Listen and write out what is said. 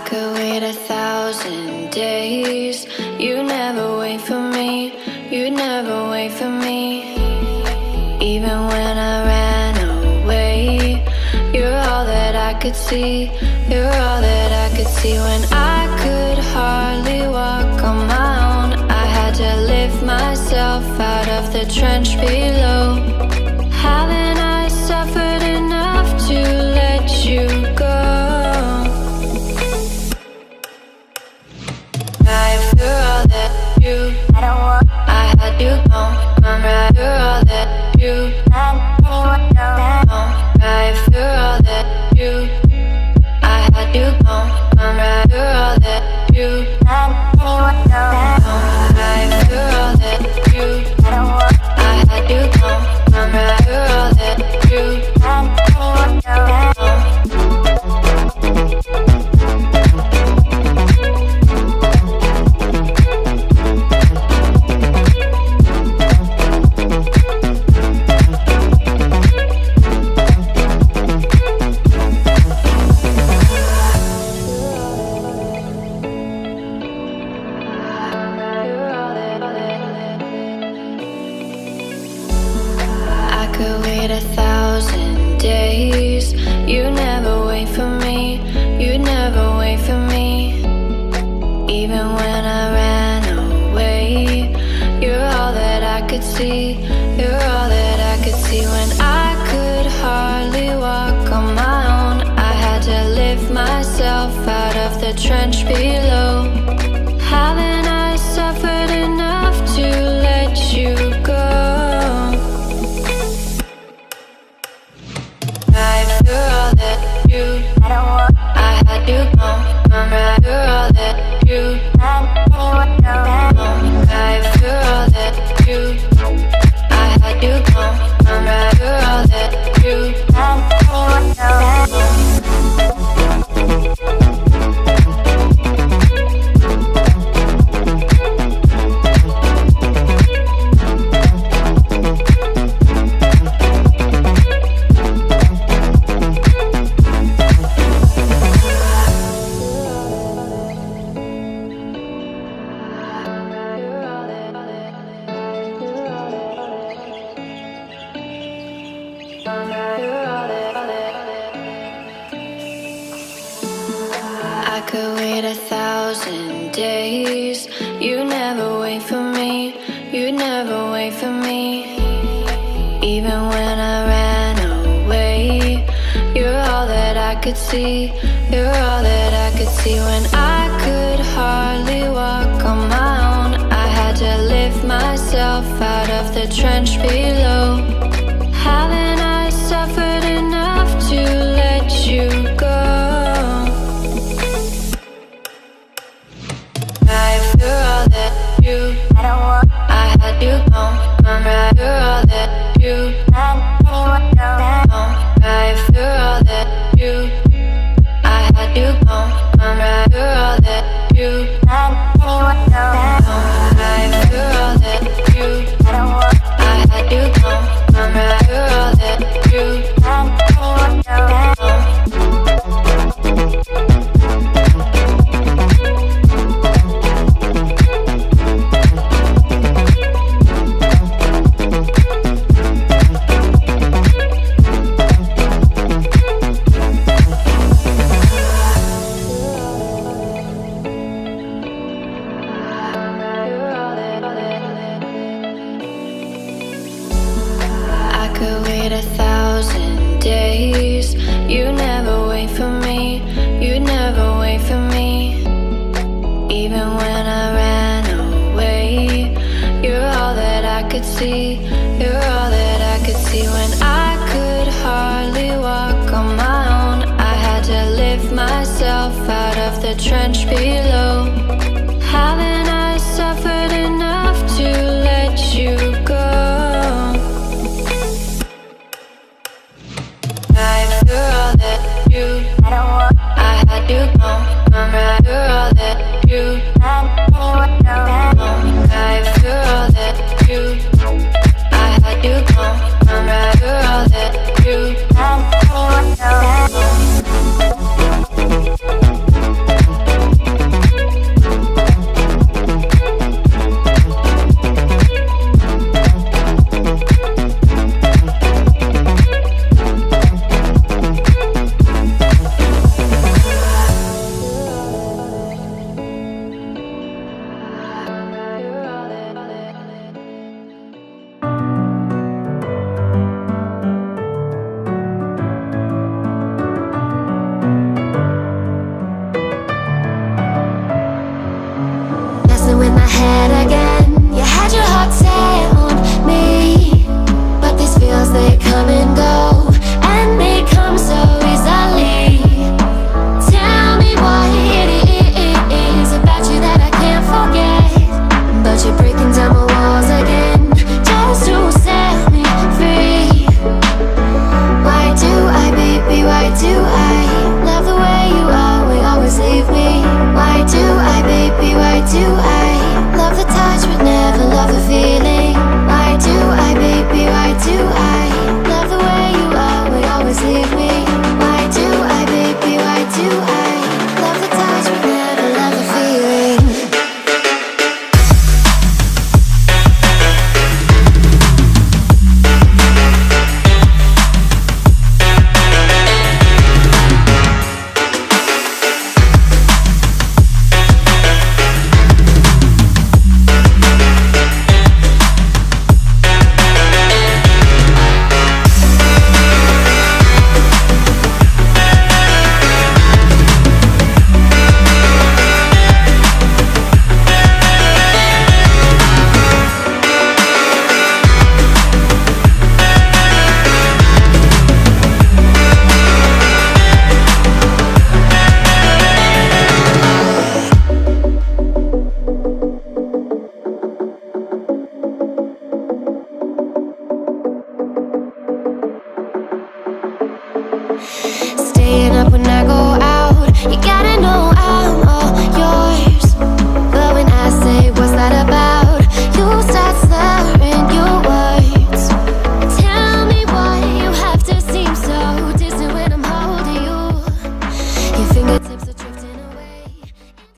could wait 1,000 days. You never wait for me, you never wait for me. Even when I ran away, you're all that I could see, you're all that I could see. When I could hardly walk on my own, I had to lift myself out of the trench below. Haven't I suffered enough to let you go? After all that you, I had to go. I'm right after all that you, after all that you, I had to go. I'm right after all that you, after all that you, I had to go. I'm right after all that you, I could wait 1,000 days. You never wait for me, you never wait for me. Even when I ran away, you're all that I could see, you're all that I could see. When I could hardly walk on my own, I had to lift myself out of the trench below. Haven't I suffered enough to let you go? After all that you, I had to go. I'm right after all that you, after all that you, I had to go. I'm right after all that you, I could wait 1,000 days. You never wait for me, you never wait for me. Even when I ran away, you're all that I could see, you're all that I could see. When I could hardly walk on my own, I had to lift myself out of the trench below. Haven't I suffered enough to let you go? After all that you, I had to go. I'm right after all that you, after all that you, I had to go. I'm right after all that you, after all that you, I had to go. I'm right after all that you, I could wait 1,000 days. You never wait for me, you never wait for me. Even when I ran away, you're all that I could see, you're all that I could see. When I could hardly walk on my own, I had to lift myself out of the trench below.